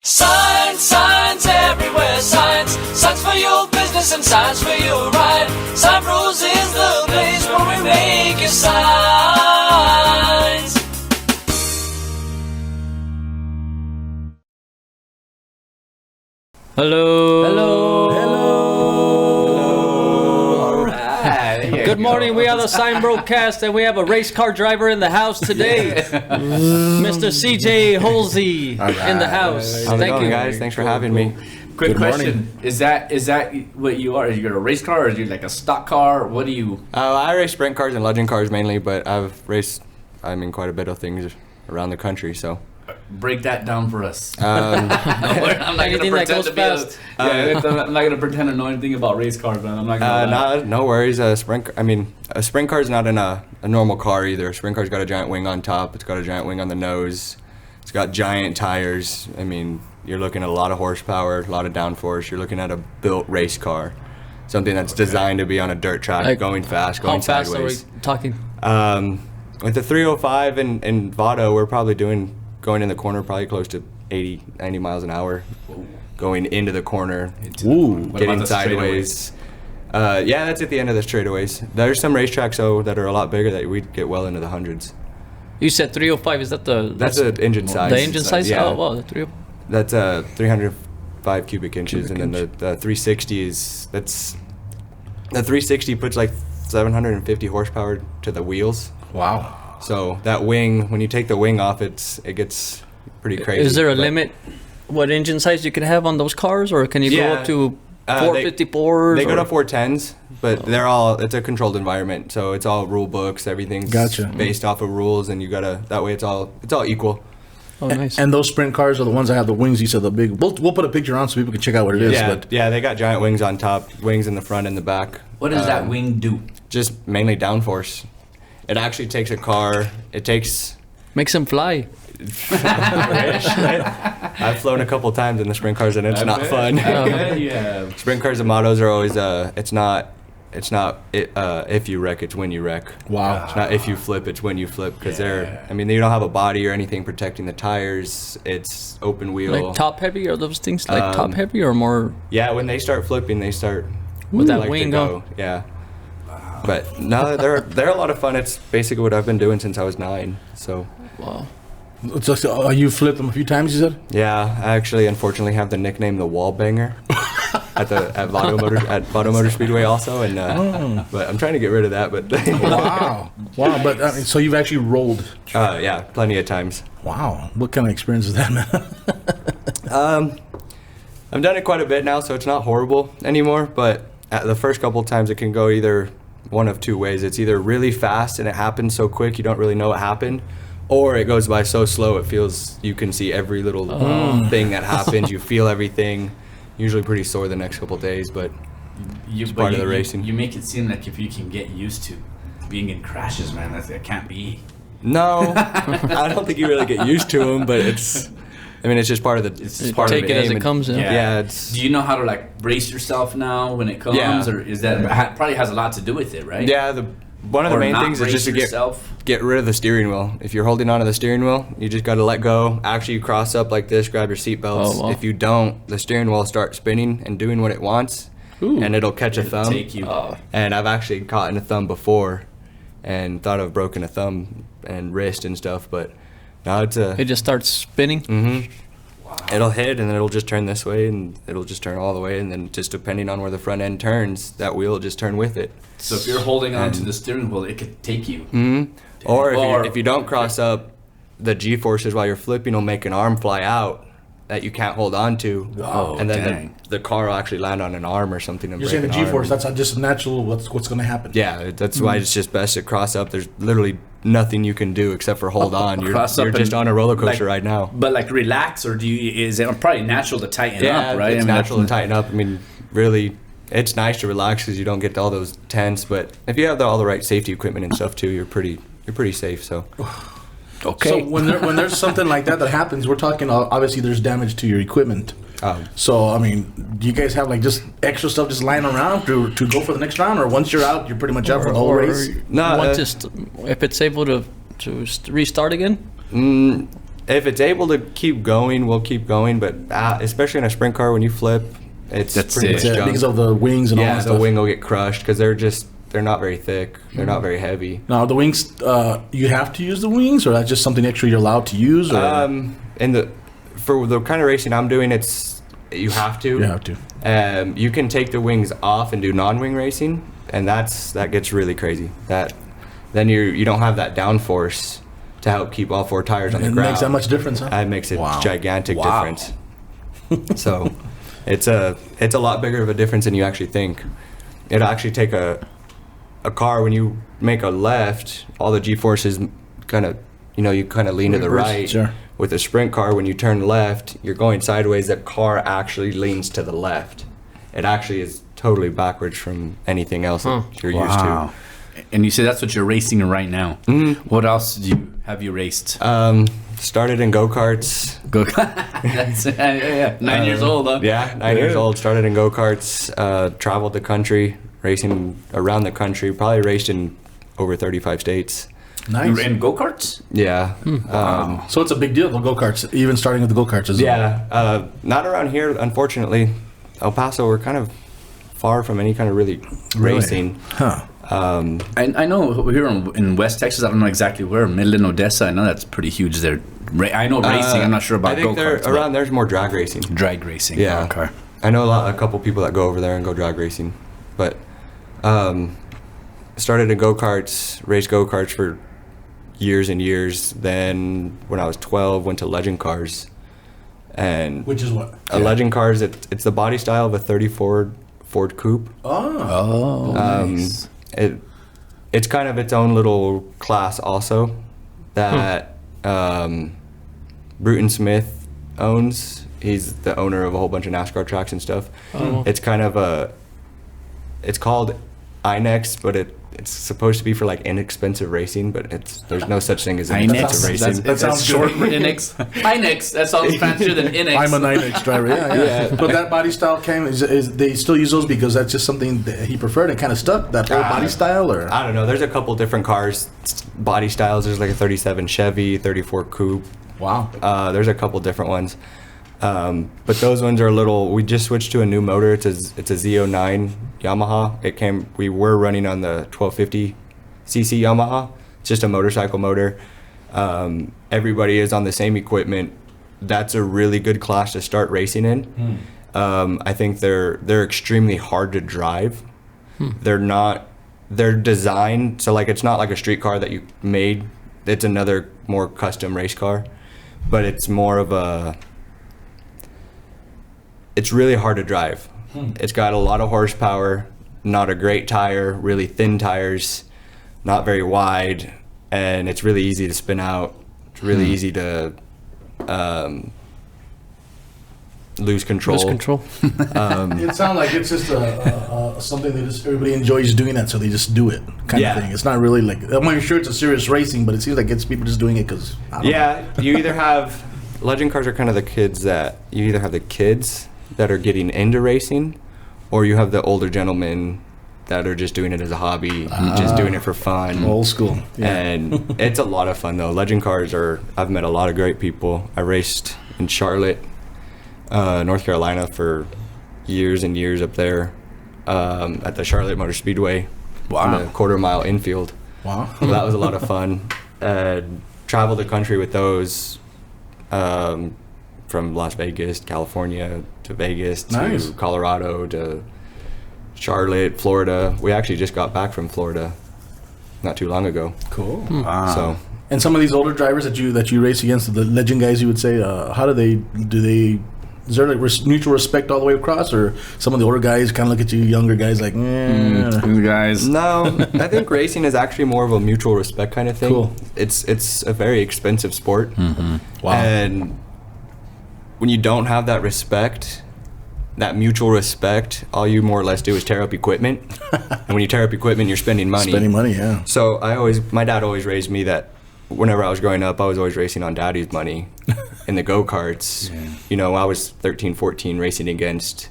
Signs, signs everywhere, signs. Signs for your business and signs for your ride. SignBro's is the place where we make your signs. Hello. Hello. All right. Good morning. We are the SignBroCast, and we have a race car driver in the house today, Mr. CJ Hulsey in the house. How's it Thank going, you, guys. Thanks for having me. Quick question: Is that what you are? Are you a race car, or are you like a stock car? What do you? I race sprint cars and legend cars mainly, but I've raced, quite a bit of things around the country. So Break that down for us. um, I'm not Anything gonna that goes pretend to be fast. I'm not gonna pretend to know anything about race cars, man. I'm not gonna. lie. no worries. A sprint car is not in a normal car either. A sprint car's got a giant wing on top. It's got a giant wing on the nose. It's got giant tires. You're looking at a lot of horsepower, a lot of downforce. You're looking at a built race car, something that's designed to be on a dirt track, Like, going fast, going How fast sideways. are we talking? With the 305 in Vado, we're probably going in the corner probably close to 80, 90 miles an hour, going into the corner, What about getting the sideways. Yeah, that's at the end of the straightaways. There's some racetracks though that are a lot bigger that we'd get well into the hundreds. You said 305. Is that That's the engine size. the engine size? Yeah. Oh, wow, the 305. That's 305 cubic inches, and then the 360 the 360 puts like 750 horsepower to the wheels. Wow. So that wing, when you take the wing off, it gets pretty crazy. Is there a but- limit? What engine size you can have on those cars, or can you go Yeah. up to They 454s? go or- to 410s, but it's a controlled environment, so it's all rule books. Everything's based off of rules, and that way it's all equal. Oh, nice. And those sprint cars are the ones that have the wings. You said the big. We'll put a picture on so people can check out what it is. Yeah, But yeah, they got giant wings on top, wings in the front and the back. What does that wing do? Just mainly downforce. It actually takes a car. It takes. Makes them fly. I've flown a couple times in the sprint cars, and it's not fun. Yeah. Sprint cars and motos are always it's not if you wreck, it's when you wreck. wow, It's not if you flip, it's when you flip, because you don't have a body or anything protecting the tires. It's open wheel. Like top heavy, or those things like top heavy, or more Yeah, when they start flipping, they start with that like to wing go. on? Yeah. But no, they're a lot of fun. It's basically what I've been doing since I was 9. So Wow. you flipped them a few times. You said. yeah, I actually unfortunately have the nickname the Wall Banger at Vado Motor Speedway also, and but I'm trying to get rid of that. But Wow. But so you've actually rolled. yeah, plenty of times. Wow. What kind of experience is that, man? I've done it quite a bit now, so it's not horrible anymore. But at the first couple of times, it can go either one of two ways. It's either really fast and it happens so quick you don't really know what happened, or it goes by so slow it feels you can see every little thing that happens. You feel everything. Usually pretty sore the next couple of days, but it's part of the racing. You make it seem like if you can get used to being in crashes, man, that can't be. No, I don't think you really get used to them, but it's just part of the. It's just part Take of the it as game, it comes in. Yeah, it's. Do you know how to like brace yourself now when it comes, Yeah. or is that probably has a lot to do with it, right? Yeah, one of the Or main not things is just to brace yourself? get rid of the steering wheel. If you're holding onto the steering wheel, you just got to let go. Actually, you cross up like this, grab your seat belts. Oh, wow. If you don't, the steering wheel will start spinning and doing what it wants, and it'll catch a thumb. Take you. And I've actually caught in a thumb before, and thought I've broken a thumb and wrist and stuff, but now It just starts spinning. It'll hit, and then it'll just turn this way, and it'll just turn all the way, and then just depending on where the front end turns, that wheel will just turn with it. So if you're holding on to the steering wheel, it could take you. Or if you don't cross up, the G-forces while you're flipping will make an arm fly out that you can't hold on to, and then dang. the car will actually land on an arm or something. And You're break saying the an arm. G-force. That's just natural. What's going to happen? Yeah, that's why it's just best to cross up. There's literally nothing you can do except for hold on. You're Cross up just and, on a roller coaster like, right now. But like relax, or is it probably natural to tighten up, right? It's natural to that's- tighten up. Really, it's nice to relax because you don't get all those tense. But if you have all the right safety equipment and stuff too, you're pretty safe. So. Okay. So when there's something like that happens, we're talking obviously there's damage to your equipment. So do you guys have like just extra stuff just lying around to go for the next round, or once you're out, you're pretty much out for the whole race? No, if it's able to restart again. if it's able to keep going, we'll keep going. But especially in a sprint car, when you flip, it's pretty much junk. Because of the wings and all that Yeah, stuff. the wing will get crushed because they're not very thick. They're not very heavy. Now the wings, you have to use the wings, or that's just something extra you're allowed to use? Or? For the kind of racing I'm doing, you have to. You have to. You can take the wings off and do non-wing racing, and that gets really crazy. Then you don't have that downforce to help keep all four tires on the ground. It makes that much difference, huh? It makes a gigantic difference. So it's a lot bigger of a difference than you actually think. It'll actually take a car, when you make a left, all the G-forces kind of, you kind of lean to the right. Sure. With a sprint car, when you turn left, you're going sideways, the car actually leans to the left. It actually is totally backwards from anything else that you're used to. And you say that's what you're racing right now. Mm-hmm. What else have you raced? Started in go-karts. That's 9 years old, huh? Yeah, 9 years old. Started in go-karts, traveled the country, racing around the country, probably raced in over 35 states. Nice. You ran go-karts? Yeah. Wow. So it's a big deal, the go-karts, even starting with the go-karts as well. Yeah. Not around here, unfortunately. El Paso, we're kind of far from any kind of really racing. Huh. I know here in West Texas, I don't know exactly where, Midland, Odessa, I know that's pretty huge there. I know racing, I'm not sure about go-karts. I think around there's more drag racing. Drag racing, yeah. Okay. I know a couple people that go over there and go drag racing. But started in go-karts, raced go-karts for years and years. Then when I was 12, went to legend cars. And which is what? A legend cars, it's the body style of a 34 Ford Coupe. Oh, nice. It's kind of its own little class also that Bruton Smith owns. He's the owner of a whole bunch of NASCAR tracks and stuff. Oh. It's kind of it's called INEX, but it's supposed to be for like inexpensive racing, but there's no such thing as inexpensive racing. That sounds short for INEX. INEX, that sounds fancier than INEX. I'm an INEX driver, yeah. But that body style is they still use those because that's just something that he preferred and kind of stuck, that whole body style? Or I don't know. There's a couple different cars, body styles. There's like a 37 Chevy, 34 Coupe. Wow. There's a couple different ones. But those ones are we just switched to a new motor. It's a Z09 Yamaha. We were running on the 1250cc Yamaha. It's just a motorcycle motor. Everybody is on the same equipment. That's a really good class to start racing in. I think they're extremely hard to drive. They're designed, so like it's not like a street car that you made. It's another more custom race car, but it's more of it's really hard to drive. It's got a lot of horsepower, not a great tire, really thin tires, not very wide, and it's really easy to spin out. It's really easy to lose control. It sounds like it's just something that just everybody enjoys doing that, so they just do it kind of thing. It's not really like, I'm sure it's a serious racing, but it seems like it's people just doing it because you either have legend cars are kind of the kids that you either have the kids that are getting into racing, or you have the older gentlemen that are just doing it as a hobby, just doing it for fun. Old school. Yeah. And it's a lot of fun though. Legend cars I've met a lot of great people. I raced in Charlotte, North Carolina for years and years up there at the Charlotte Motor Speedway. Wow. In the quarter-mile infield. Wow. So that was a lot of fun. Traveled the country with those, from Las Vegas, California, to Vegas, to Colorado, to Charlotte, Florida. We actually just got back from Florida not too long ago. Cool. Wow. So, and some of these older drivers that you race against, the legend guys, you would say, how do they? Is there like mutual respect all the way across, or some of the older guys kind of look at you younger guys like, guys? No, I think racing is actually more of a mutual respect kind of thing. Cool. It's a very expensive sport. Mm-hmm. Wow. And when you don't have that respect, that mutual respect, all you more or less do is tear up equipment. And when you tear up equipment, you're spending money. Yeah. So my dad always raised me that whenever I was growing up, I was always racing on daddy's money in the go-karts. Yeah. I was 13, 14 racing against,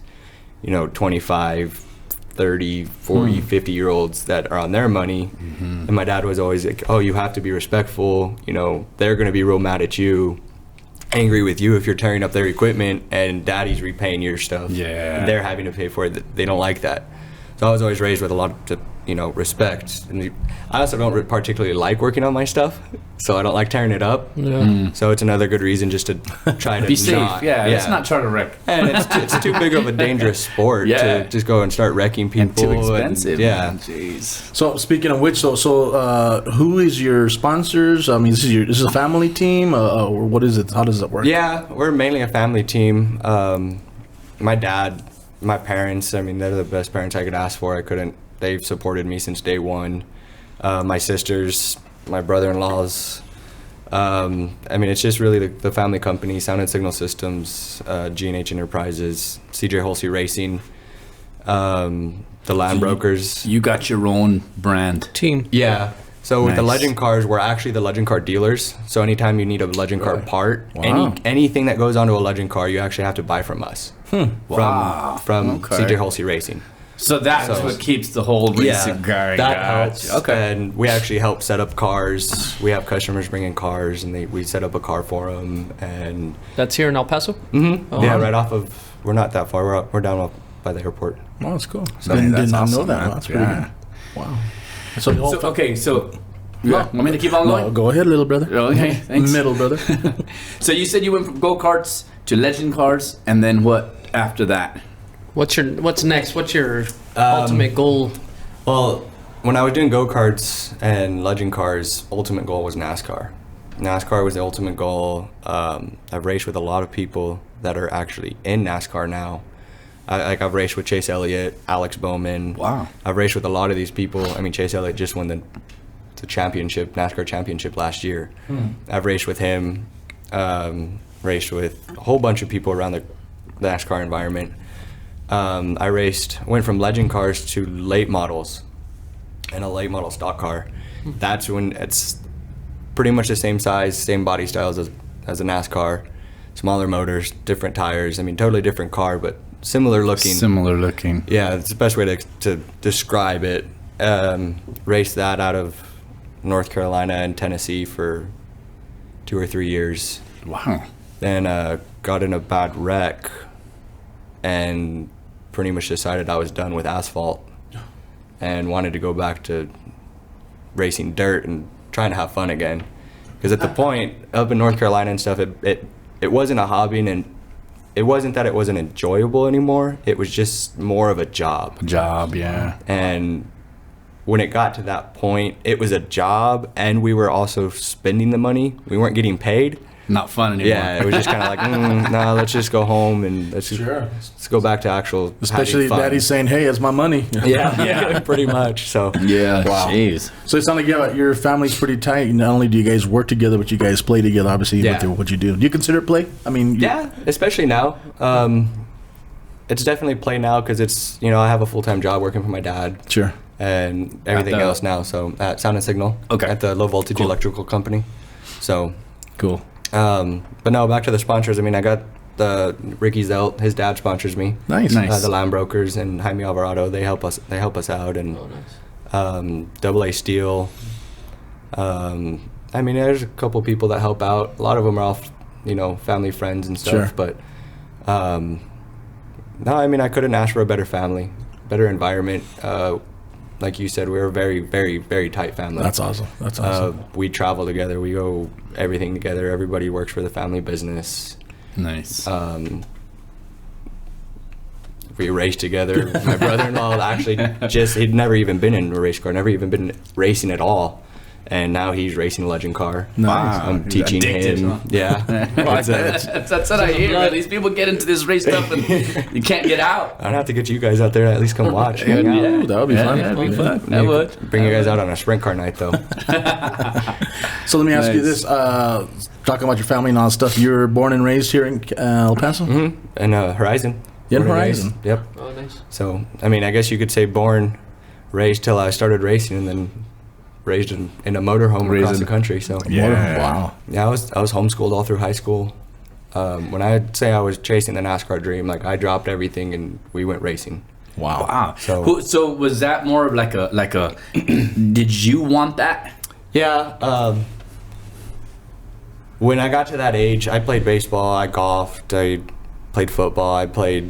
25, 30, 40, 50-year-olds that are on their money. Mm-hmm. And my dad was always like, oh, you have to be respectful. They're going to be real mad at you. angry with you if you're tearing up their equipment and daddy's repaying your stuff. Yeah. And they're having to pay for it. They don't like that. So I was always raised with a lot of, respect. And I also don't particularly like working on my stuff, so I don't like tearing it up. So it's another good reason just to try to Be safe. not, It's not try to wreck. And it's too big of a dangerous sport to just go and start wrecking people. And too expensive. Yeah. Jeez. So speaking of which, so who is your sponsors? I mean, this is a family team, or what is it? How does it work? Yeah, we're mainly a family team. My dad, my parents, I mean, they're the best parents I could ask for. They've supported me since day one. My sisters, my brother-in-laws. I mean, it's just really the family company, Sound and Signal Systems, G&H Enterprises, CJ Hulsey Racing, the Land Brokers. You got your own brand. Team. Yeah. So with the Nice. Legend cars, we're actually the Legend car dealers. So anytime you need a Legend car part, Wow. anything that goes onto a Legend car, you actually have to buy from us. Wow. From Okay. CJ Hulsey Racing. So that's what keeps the whole racing going. that Gotcha. helps. Okay. And we actually help set up cars. We have customers bring in cars, and we set up a car for them. And That's here in El Paso? yeah, right off of. We're not that far. We're down by the airport. Oh, that's cool. So did that's not know awesome, that. man. That's pretty Yeah. good. Wow. So, the whole So, okay, so want me to keep on no, going? go ahead, little brother. Okay, thanks. Middle brother. So you said you went from go-karts to legend cars, and then what after that? What's next? What's your ultimate goal? Well, when I was doing go-karts and Legend cars, ultimate goal was NASCAR. NASCAR was the ultimate goal. I've raced with a lot of people that are actually in NASCAR now. I've raced with Chase Elliott, Alex Bowman. Wow. I've raced with a lot of these people. I mean, Chase Elliott just won the championship, NASCAR championship last year. I've raced with him, raced with a whole bunch of people around the NASCAR environment. I went from Legend cars to late models and a late model stock car. That's when it's pretty much the same size, same body styles as a NASCAR, smaller motors, different tires. I mean, totally different car, but similar looking. Similar looking. Yeah, it's the best way to describe it. Raced that out of North Carolina and Tennessee for 2 or 3 years. Wow. Then got in a bad wreck and pretty much decided I was done with asphalt and wanted to go back to racing dirt and trying to have fun again. Because at the point up in North Carolina and stuff, it wasn't a hobby, and it wasn't that it wasn't enjoyable anymore. It was just more of a job. Yeah. And when it got to that point, it was a job, and we were also spending the money. We weren't getting paid. Not fun anymore. Yeah, it was just kind of like, nah, let's just go home and let's go back to actual Especially having fun. daddy's saying, hey, it's my money. Yeah, pretty much. So Yeah. Wow. Jeez. So it sounds like your family's pretty tight. Not only do you guys work together, but you guys play together, obviously, Yeah. with what you do. Do you consider it play? I mean, yeah, especially now. It's definitely play now because it's, I have a full-time job working for my dad. Sure. And everything else now. So at Sound and Signal. Okay. At the low voltage electrical company. So Cool. but no, back to the sponsors. I mean, I got the Ricky Zelt. His dad sponsors me. Nice. The Land Brokers and Jaime Alvarado. They help us out, and AA Steel. I mean, there's a couple people that help out. A lot of them are all, family, friends, and stuff. Sure. But no, I mean, I couldn't ask for a better family, better environment. Like you said, we're a very, very, very tight family. That's awesome. That's awesome. We travel together. We go everything together. Everybody works for the family business. Nice. We race together. My brother-in-law actually he'd never even been in a race car, never even been racing at all. And now he's racing a Legend car. Nice. I'm He's teaching addicted, him. huh? Yeah. That's what I hear, man. These people get into this race stuff and you can't get out. I'd have to get you guys out there to at least come watch. hang out. Ooh, that would be fun. That'd be fun. Maybe That would. Bring you guys out on a sprint car night, though. So let me ask you Nice. this. Talking about your family and all that stuff, you were born and raised here in El Paso? And Horizon. Yeah, Born and Horizon. raised. Yep. Oh, nice. So, I mean, I guess you could say born, raised till I started racing, and then raised in a motorhome across Raised the country. So, Yeah. Wow. yeah, I was homeschooled all through high school. When I say I was chasing the NASCAR dream, like I dropped everything and we went racing. Wow. Wow. So- So was that more of like a did you want that? Yeah. when I got to that age, I played baseball, I golfed, I played football, I played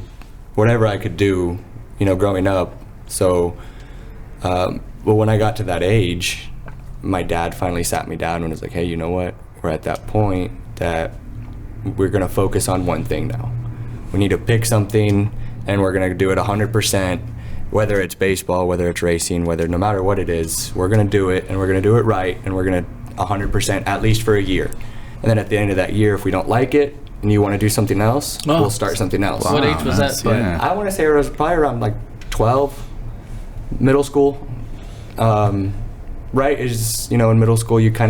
whatever I could do, growing up. So, but when I got to that age, my dad finally sat me down and was like, hey, you know what? We're at that point that we're going to focus on one thing now. We need to pick something, and we're going to do it 100%, whether it's baseball, whether it's racing, no matter what it is, we're going to do it, and we're going to do it right, and we're going to 100% at least for a year. And then at the end of that year, if we don't like it and you want to do something else, we'll start something else. What age was that? Yeah. I want to say it was probably around like 12, middle school. Right? Is in middle school you get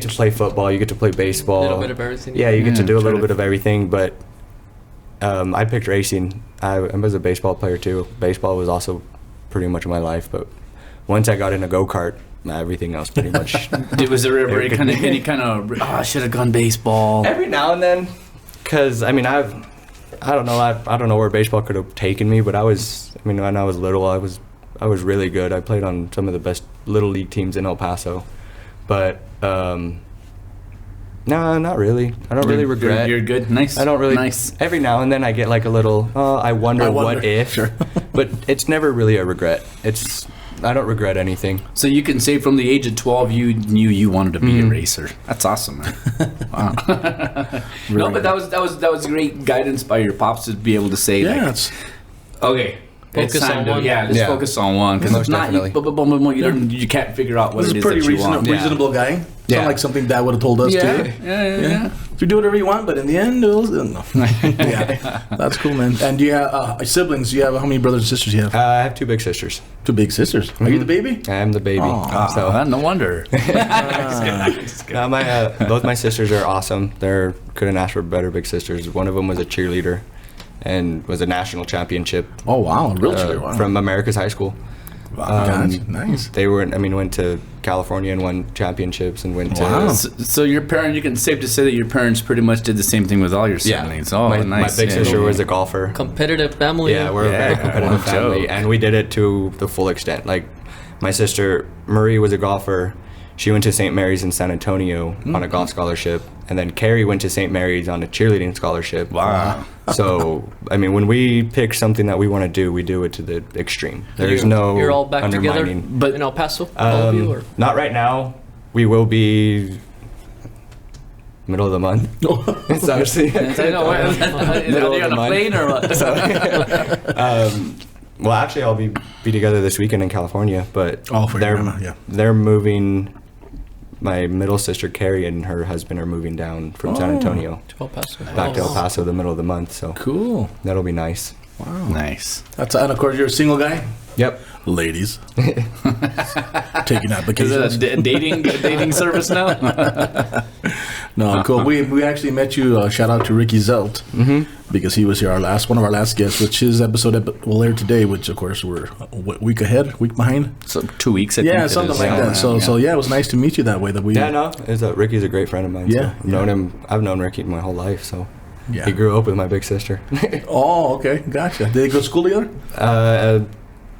to play football, you get to play baseball. A little bit of everything. Yeah, you get to do a little bit of everything, but I picked racing. I was a baseball player too. Baseball was also pretty much my life, but once I got in a go-kart, everything else pretty much. Was there ever any kind of I should have gone baseball? Every now and then, because I don't know where baseball could have taken me, but when I was little, I was really good. I played on some of the best little league teams in El Paso, but no, not really. I don't really regret. You're good. Nice. I don't really. Nice. Every now and then I get like a little. I wonder what if. Sure. But it's never really a regret. I don't regret anything. So you can say from the age of 12 you knew you wanted to be a racer. That's awesome, man. Wow. No, but that was great guidance by your pops to be able to say okay. Focus it's time on to, one. Yeah, let's focus on one. Because if not, you can't figure out what This it is is pretty that you want. reasonable guy. Yeah. Sound like something Dad would have told us too. Yeah. You do whatever you want, but in the end, no. Yeah, that's cool, man. And do you have siblings? Do you have how many brothers and sisters do you have? I have two big sisters. Two big sisters. Are you the baby? I am the baby. So no wonder. Both my sisters are awesome. Couldn't ask for better big sisters. One of them was a cheerleader and was a national championship. Oh wow, a real cheerleader. Wow. From America's High School. Gotcha. Nice. They went to California and won championships and went Wow. to. So your parents, you can safe to say that your parents pretty much did the same thing with all your siblings. Oh, my nice. big sister was a golfer. Competitive family. Yeah, we're a very competitive family, joke. and we did it to the full extent. Like, my sister Marie was a golfer. She went to St. Mary's in San Antonio on a golf scholarship, and then Carrie went to St. Mary's on a cheerleading scholarship. Wow. So, when we pick something that we want to do, we do it to the extreme. There's no You're all back together, undermining. but in El Paso, all of you, or? Not right now. We will be middle of the month. It's obviously I know. Are they on a plane or what? well, actually, I'll be together this weekend in California, but for your grandma, yeah. They're moving. My middle sister Carrie and her husband are moving down from San Antonio To El Paso. back to El Paso the middle of the month. So Cool. that'll be nice. Wow. Nice. And of course you're a single guy. Yep. Ladies, taking Is applications. it a dating service now? No, cool. We actually met you. Shout out to Ricky Zelt because he was here one of our last guests, which his episode will air today. Which of course we're a week behind. So 2 weeks. I think it something is. like that. So it was nice to meet you that way. Ricky's a great friend of mine. Yeah, so I've known Ricky my whole life. So Yeah. he grew up with my big sister. Oh, okay, gotcha. Did they go to school together?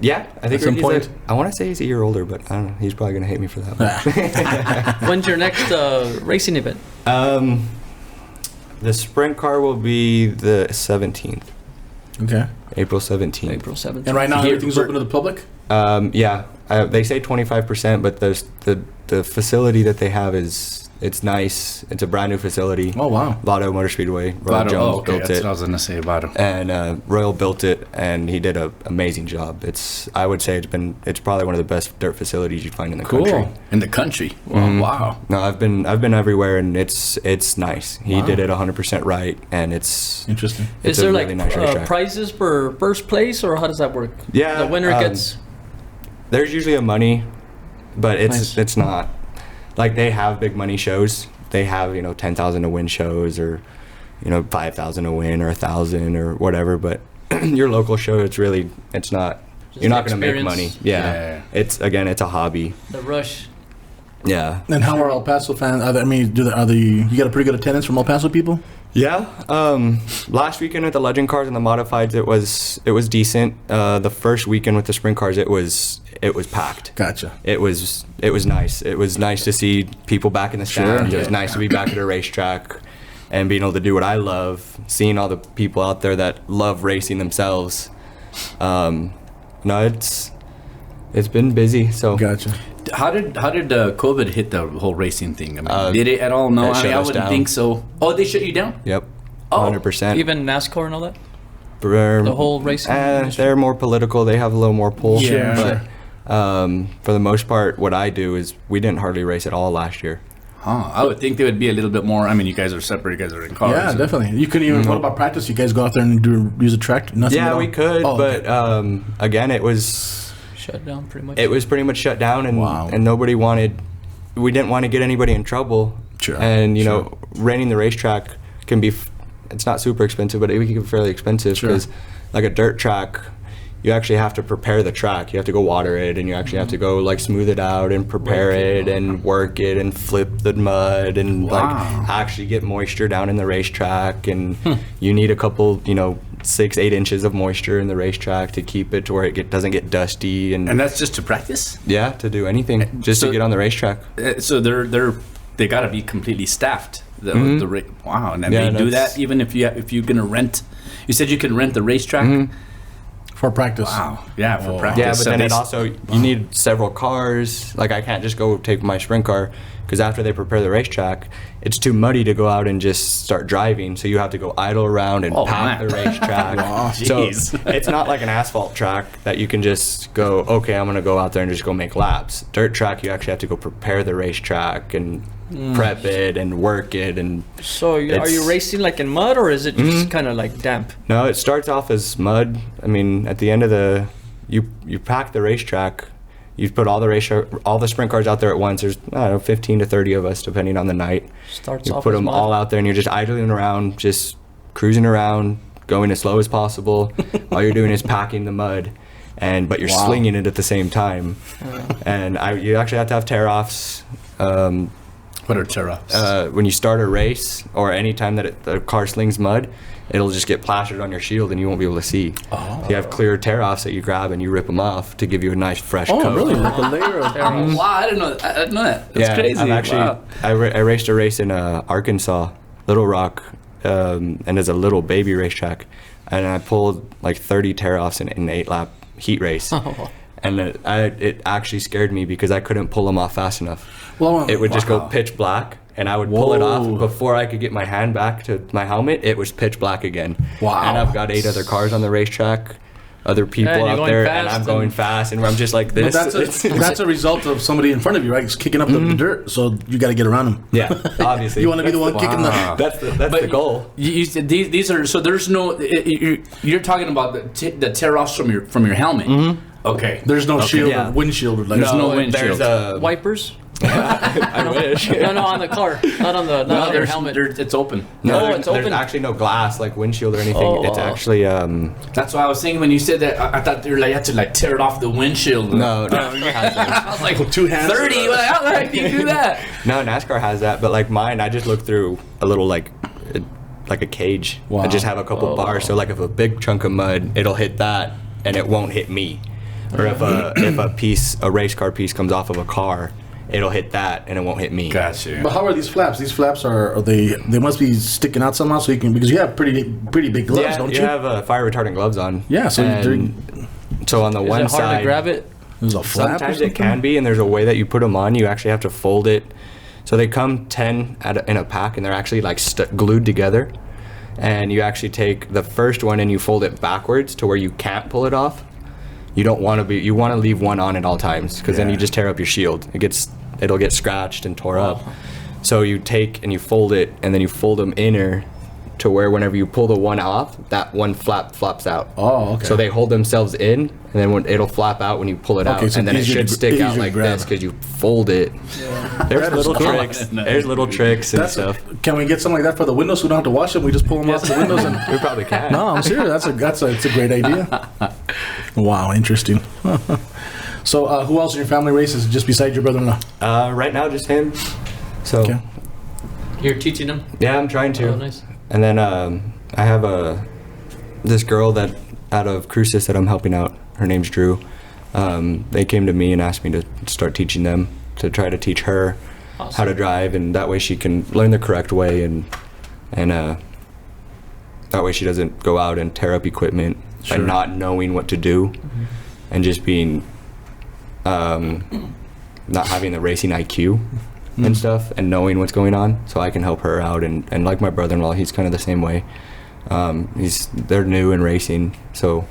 Yeah, I think At some Ricky's point? I want to say he's a year older, but I don't know. He's probably gonna hate me for that. When's your next racing event? The sprint car will be the 17th, Okay. April 17th. April 7th. And right now everything's open to the public. Yeah, they say 25%, but the facility that they have it's nice. It's a brand new facility. Oh wow. Vado Motor Speedway. Royal Jones built That's it, what I was gonna say about him. and Royal built it, and he did an amazing job. I would say it's probably one of the best dirt facilities you'd find in the country. In the country. Wow. No, I've been everywhere, and it's nice. He Wow. did it 100% right, and it's Interesting. it's Is there a like really nice racetrack. prizes for first place, or how does that work? Yeah, The winner gets. There's usually a money, but Nice. it's not like they have big money shows. They have 10,000 to win shows, or 5,000 to win, or 1,000 or whatever. But your local show, it's not. Just You're not the going to make experience. money. Yeah. It's a hobby. The rush. Yeah. And how are El Paso fans? You got a pretty good attendance from El Paso people? Yeah. Last weekend with the legend cars and the modifieds, it was decent. The first weekend with the sprint cars, it was it was packed. Gotcha. It was nice. It was nice to see people back in the stands. Sure. It was nice to be back at a racetrack and being able to do what I love, seeing all the people out there that love racing themselves. No, it's been busy. So Gotcha. How did COVID hit the whole racing thing? I mean, did it at all? No, it shut I us wouldn't down. think so. Oh, they shut you down? Yep, Oh. 100%. Even NASCAR and all that? The The whole racing industry? they're more political. They have a little more pull. Sure. But for the most part, what I do is we didn't hardly race at all last year. Huh. I would think they would be a little bit more. I mean, you guys are separate. You guys are in cars. Yeah, definitely. You couldn't even. What about practice? You guys go out there and use a track? Nothing. Yeah, at all? we could, Oh, but okay. again, it was Shut down pretty much. it was pretty much shut down, and Wow. and nobody wanted. We didn't want to get anybody in trouble. Sure, And you know, renting the racetrack can be. It's not super expensive, but it can be fairly expensive Sure. because, like a dirt track, you actually have to prepare the track. You have to go water it, and you actually have to go like smooth it out and prepare it and work it and flip the mud and Wow. like actually get moisture down in the racetrack. And you need a couple, 6-8 inches of moisture in the racetrack to keep it to where it doesn't get dusty and And that's just to practice. yeah, to do anything just So- to get on the racetrack. So they got to be completely staffed. Wow, and then Yeah, they do that's- that even if you're gonna rent. You said you can rent the racetrack. For practice. Wow. Yeah, for practice. Yeah, but So then they- it also you need several cars. Like I can't just go take my sprint car because after they prepare the racetrack, it's too muddy to go out and just start driving. So you have to go idle around and Oh, pack man. the racetrack. So Jeez. it's not like an asphalt track that you can just go, okay, I'm gonna go out there and just go make laps. Dirt track, you actually have to go prepare the racetrack and prep it and work it and So are you It's- racing like in mud, or is it just kind of like damp? No, it starts off as mud. I mean, at the end of you pack the racetrack. You put all the sprint cars out there at once. There's 15 to 30 of us depending on the night. Starts You off put as them mud. all out there, and you're just idling around, just cruising around, going as slow as possible. All you're doing is packing the mud, but you're slinging it at the same time. And you actually have to have tear-offs. What are tear-offs? When you start a race or any time that the car slings mud, it'll just get plastered on your shield and you won't be able to see. So you have clear tear-offs that you grab and you rip them off to give you a nice fresh Oh, coat. really? Like a layer of. Wow, I didn't know. I didn't know that. That's crazy. I've actually, Wow. I raced a race in Arkansas, Little Rock, and it's a little baby racetrack, and I pulled like 30 tear-offs in an 8-lap heat race. And it actually scared me because I couldn't pull them off fast enough. Well, It would just go Wow. pitch black, and I would pull it off. Whoa. Before I could get my hand back to my helmet, it was pitch black again. Wow. And I've got 8 other cars on the racetrack, other people and you're out going there, and fast I'm going and- fast, and I'm just like But this. that's a result of somebody in front of you, right? It's kicking up the dirt, so you got to get around them. Yeah, obviously. You want to be the one kicking the. That's the goal. You said these are so. There's no. You're talking about the tear-offs from your helmet. Okay. There's no shield yeah. or windshield. Like, There's no windshield. There's a Wipers? I wish. No, on the car, not on the not on your helmet. It's open. No, Oh, there's, it's open. there's actually no glass, like windshield or anything. Oh. It's actually That's why I was thinking when you said that. I thought you had to like tear it off the windshield. no. I was like, Two hands. 30. How the heck do you do that? No, NASCAR has that, but like mine, I just look through a little like a cage. Wow. I just have a couple bars, so like if a big chunk of mud, it'll hit that, and it won't hit me. Or if a race car piece comes off of a car, it'll hit that, and it won't hit me. Gotcha. But how are these flaps? These flaps are they must be sticking out somehow, so you can, because you have pretty big gloves, Yeah, don't you you? have fire retardant gloves on. Yeah, so And so on the Is one it hard side, to grab it? There's a flap. or sometimes something? it can be, and there's a way that you put them on. You actually have to fold it. So they come 10 in a pack, and they're actually like glued together. And you actually take the first one and you fold it backwards to where you can't pull it off. You don't want to be. You want to leave one on at all times because then you just tear up your shield. It'll get scratched and tore up. So you take and you fold it, and then you fold them inner to where whenever you pull the one off, that one flap flops out. Oh, okay. So they hold themselves in, and then it'll flap out when you pull it out, Okay, so and then it easier should to- stick out easier to like grab. this because you fold it. There's little cool. tricks. There's little tricks and That's stuff. Can we get something like that for the windows? So we don't have to wash them. We just pull them off the windows and. We probably can. No, I'm serious. It's a great idea. Wow, interesting. So, who else in your family races just besides your brother-in-law? Right now, just him. So Okay. You're teaching them? yeah, I'm trying to. Oh, nice. And then I have this girl that out of Cruces that I'm helping out. Her name's Drew. they came to me and asked me to start teaching them, to try to teach her how to drive, and that way she can learn the correct way, and that way she doesn't go out and tear up equipment by not knowing what to do, and just being not having the racing IQ and stuff, and knowing what's going on, so I can help her out. And like my brother-in-law, he's kind of the same way. They're new in racing, so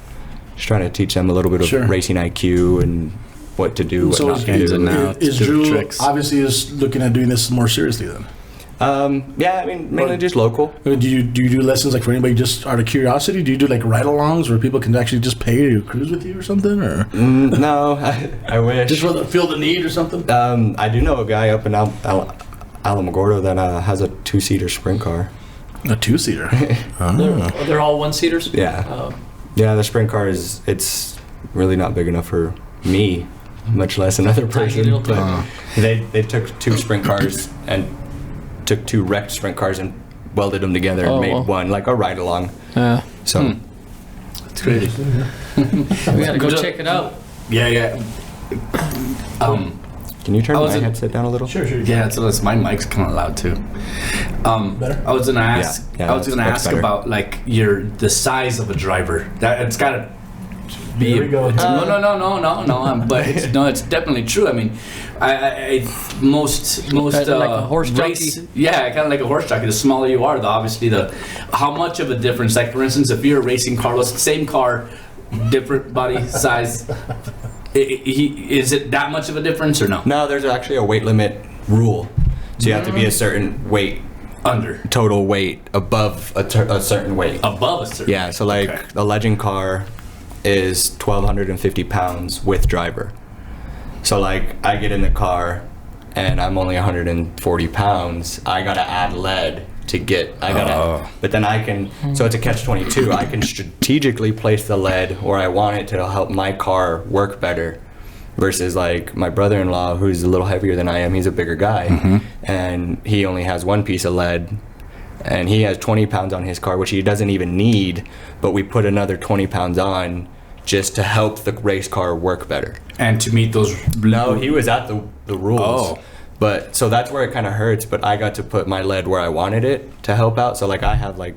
just trying to teach them a little bit of racing IQ and what to do, what not to do. Is Drew obviously is looking at doing this more seriously then? Yeah, I mean, mainly just local. Do you do lessons like for anybody just out of curiosity? Do you do like ride-alongs where people can actually just pay to cruise with you or something? Or no, I wish. Just for the feel the need or something? I do know a guy up in Alamogordo that has a 2-seater sprint car. A 2-seater? They're all 1-seaters? Yeah. Yeah, the sprint car it's really not big enough for me, much less another person. But they took 2 sprint cars and took 2 wrecked sprint cars and welded them together and made one, like a ride-along. So it's great. We gotta go check it out. Yeah. Can you turn my headset down a little? Sure. Yeah, it's my mic's kind of loud too. Better? I was gonna ask. Yeah, I was gonna ask about like the size of a driver. That it's gotta be. Here we go. No. But it's definitely true. I mean, most like a horse jockey. Yeah, kind of like a horse jockey. The smaller you are, how much of a difference? Like for instance, if you're racing Carlos, same car, different body size. Is it that much of a difference or no? No, there's actually a weight limit rule. So you have to be a certain weight under total weight above a certain weight. Above a certain. Yeah. So like the Legend car is 1,250 pounds with driver. So like I get in the car and I'm only 140 pounds. I gotta add lead to get. But then I can. So it's a catch-22. I can strategically place the lead where I want it to help my car work better. Versus like my brother-in-law, who's a little heavier than I am. He's a bigger guy, and he only has 1 piece of lead, and he has 20 pounds on his car, which he doesn't even need. But we put another 20 pounds on just to help the race car work better. And to meet those. No, he was at the rules. But so that's where it kind of hurts. But I got to put my lead where I wanted it to help out. So like I have like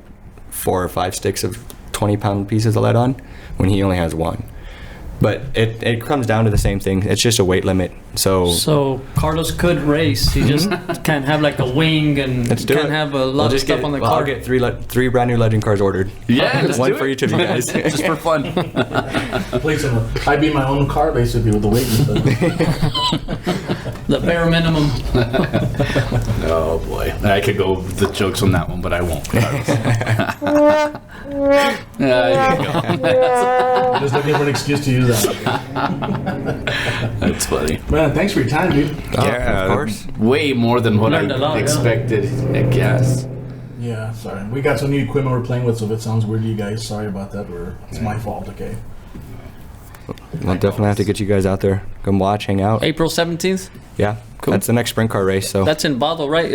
4 or 5 sticks of 20-pound pieces of lead on, when he only has 1. But it comes down to the same thing. It's just a weight limit. So Carlos could race. He just can't have like a wing and can't have a lot of stuff on the car. I'll get 3 brand new Legend cars ordered. Yeah, let's one do for it. each of you guys, just for fun. I'd be my own car basically with the weight. The bare minimum. Oh boy, I could go with the jokes on that one, but I won't. There you go. Just looking for an excuse to use that. That's funny. Man, thanks for your time, dude. Yeah, of course. Way more than what Learned a lot, I expected, I guess. Yeah, sorry. We got some new equipment we're playing with, so if it sounds weird to you guys, sorry about that. It's my fault, okay? I'll definitely have to get you guys out there. Come watch, hang out. April 17th? Yeah, cool. That's the next sprint car race. So that's in Paso, right?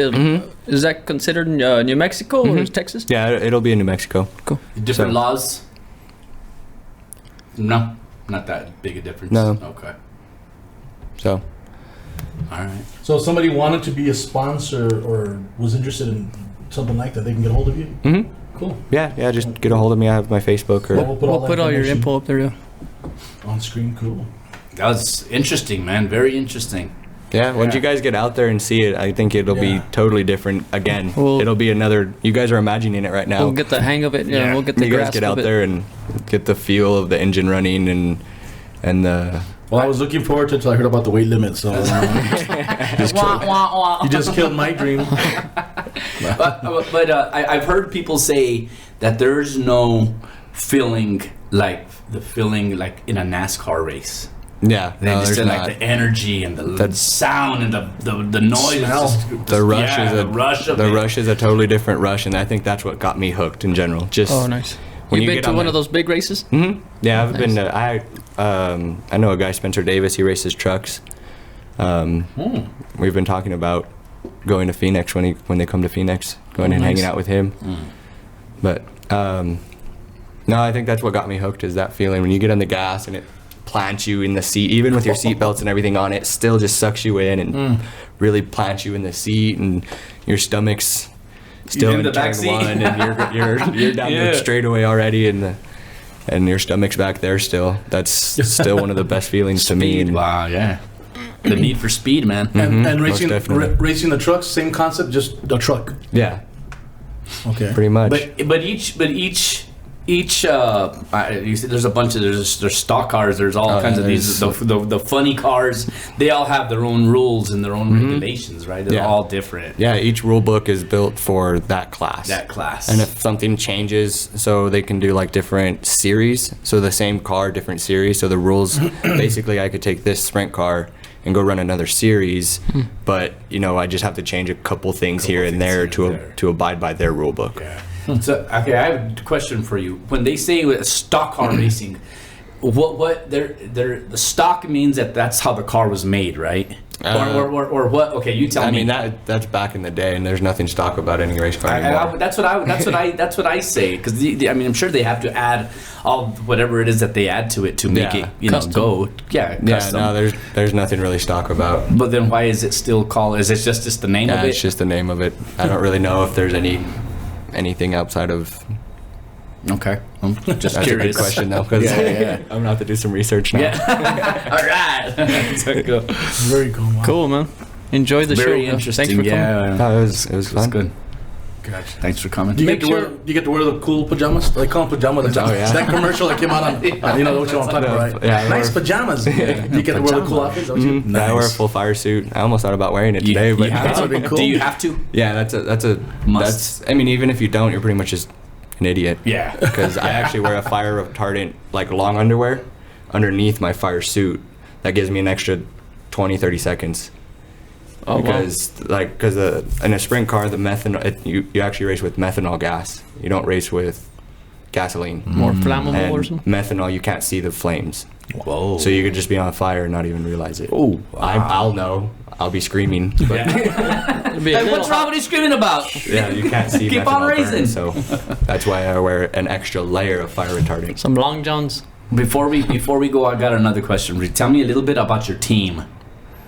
Is that considered New Mexico or Texas? Yeah, it'll be in New Mexico. Cool. Different laws? No, not that big a difference. No. Okay. So. All right. So if somebody wanted to be a sponsor or was interested in something like that, they can get a hold of you? Mm-hmm. Cool. Yeah, just get a hold of me. I have my Facebook. Or We'll put all your info up there, yeah. On screen, cool. That was interesting, man. Very interesting. Yeah, once you guys get out there and see it, I think it'll be totally different again. It'll be another. You guys are imagining it right now. We'll get the hang of it. Yeah, we'll get the you guys get out there and get the feel of the engine running and the. Well, I was looking forward to it until I heard about the weight limit. So you just killed my dream. But I've heard people say that there's no feeling like in a NASCAR race. Yeah, They just said like the energy and the sound and the noise. The rush is a totally different rush, and I think that's what got me hooked in general. Just nice. You've been to one of those big races? Mm-hmm. Yeah, I've been to. I know a guy, Spencer Davis. He races trucks. We've been talking about going to Phoenix when they come to Phoenix, going and hanging out with him. But no, I think that's what got me hooked is that feeling when you get on the gas and it plant you in the seat, even with your seat belts and everything on. It still just sucks you in and really plants you in the seat, and your stomach's still in the turn back seat. one, and you're down the straightaway already, and your stomach's back there still. That's still one of the best feelings to me. And wow, yeah. The need for speed, man. And racing the trucks, same concept, just the truck. Yeah, Okay. pretty much. But each you see, there's a bunch of there's stock cars. There's all kinds of these the funny cars. They all have their own rules and their own regulations, right? They're all different. Yeah, each rule book is built for that class. And if something changes, so they can do like different series. So the same car, different series. So the rules, basically, I could take this sprint car and go run another series, but I just have to change a couple things here and there to abide by their rule book. Yeah. So okay, I have a question for you. When they say stock car racing, what the stock means that's how the car was made, right? Or what? Okay, you tell me. I mean that's back in the day, and there's nothing stock about any race car anymore. That's what I say, because I'm sure they have to add all whatever it is that they add to it to make it custom. Go. Yeah, custom. No, there's nothing really stock about. But then why is it still called? Is it just the name of it? It's just the name of it. I don't really know if there's anything outside of. Okay, I'm just That's curious. a good question though, because I'm gonna have to do some research now. Yeah. All right. So cool. Very cool. Wow. Cool, man. Enjoy the show. Very man. interesting. Thanks for coming. No, it was fun. Good. Gotcha. Thanks for coming. Do you get to wear the cool pajamas? They call them pajamas. That commercial that came out on. You know what I'm talking about, right? Yeah, nice pajamas. You get to wear the cool outfits, don't you? I wear a full fire suit. I almost thought about wearing it today, but that would be cool. Do you have to? yeah, that's. I mean, even if you don't, you're pretty much just an idiot. Yeah. Because I actually wear a fire retardant, like long underwear, underneath my fire suit. That gives me an extra 20-30 seconds. Oh, because in a sprint car, the methanol you actually race with methanol gas. You don't race with gasoline. More flammable And or something? methanol, you can't see the flames. Whoa. So you could just be on fire and not even realize it. Oh, wow. I'll know. I'll be screaming. But Hey, what's wrong with you screaming about? yeah, you can't see. Keep methanol on burn, racing. so that's why I wear an extra layer of fire retardant. Some long johns. Before we go, I got another question. Tell me a little bit about your team.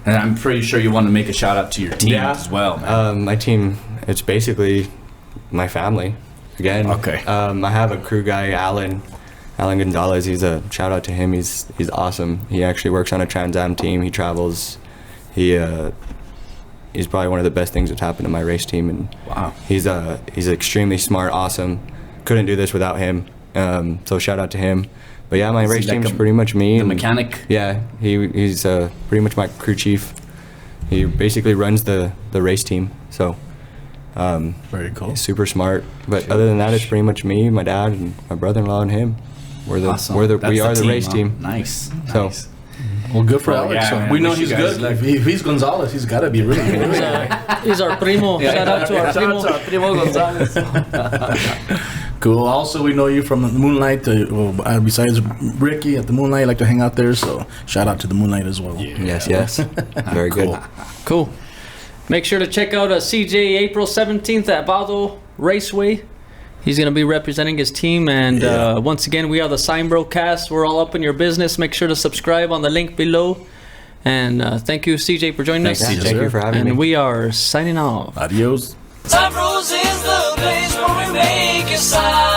And I'm pretty sure you want to make a shout out to your team as well, man. My team, it's basically my family. Again. Okay. I have a crew guy, Alan Gonzalez. He's a shout out to him. He's awesome. He actually works on a Trans Am team. He travels. He's probably one of the best things that's happened to my race team. And Wow. He's extremely smart, awesome. Couldn't do this without him. So shout out to him. But yeah, my race team's pretty much me. The mechanic? Yeah, he's pretty much my crew chief. He basically runs the race team. So Very cool. he's super smart. But other than that, it's pretty much me, my dad, and my brother-in-law, and him. Awesome. We That's are the team, race huh? team. Nice. So- Nice. Well, good for Well, Alex. yeah, So man, we know wish you he's guys good. luck. If he's Gonzalez, he's got to be really good. He's our primo. Shout out to our primo. Primo Gonzalez. Cool. Also, we know you from the Moonlight. Besides Ricky at the Moonlight, like to hang out there. So shout out to the Moonlight as well. Yes. Very good. Cool. Make sure to check out CJ April 17th at Paso Raceway. He's going to be representing his team. And once again, we are the SignBroCast. We're all up in your business. Make sure to subscribe on the link below. And thank you, CJ, for joining us. Thank you for having me. And we are signing off. Adios. Time Bros is the place where we make a sign.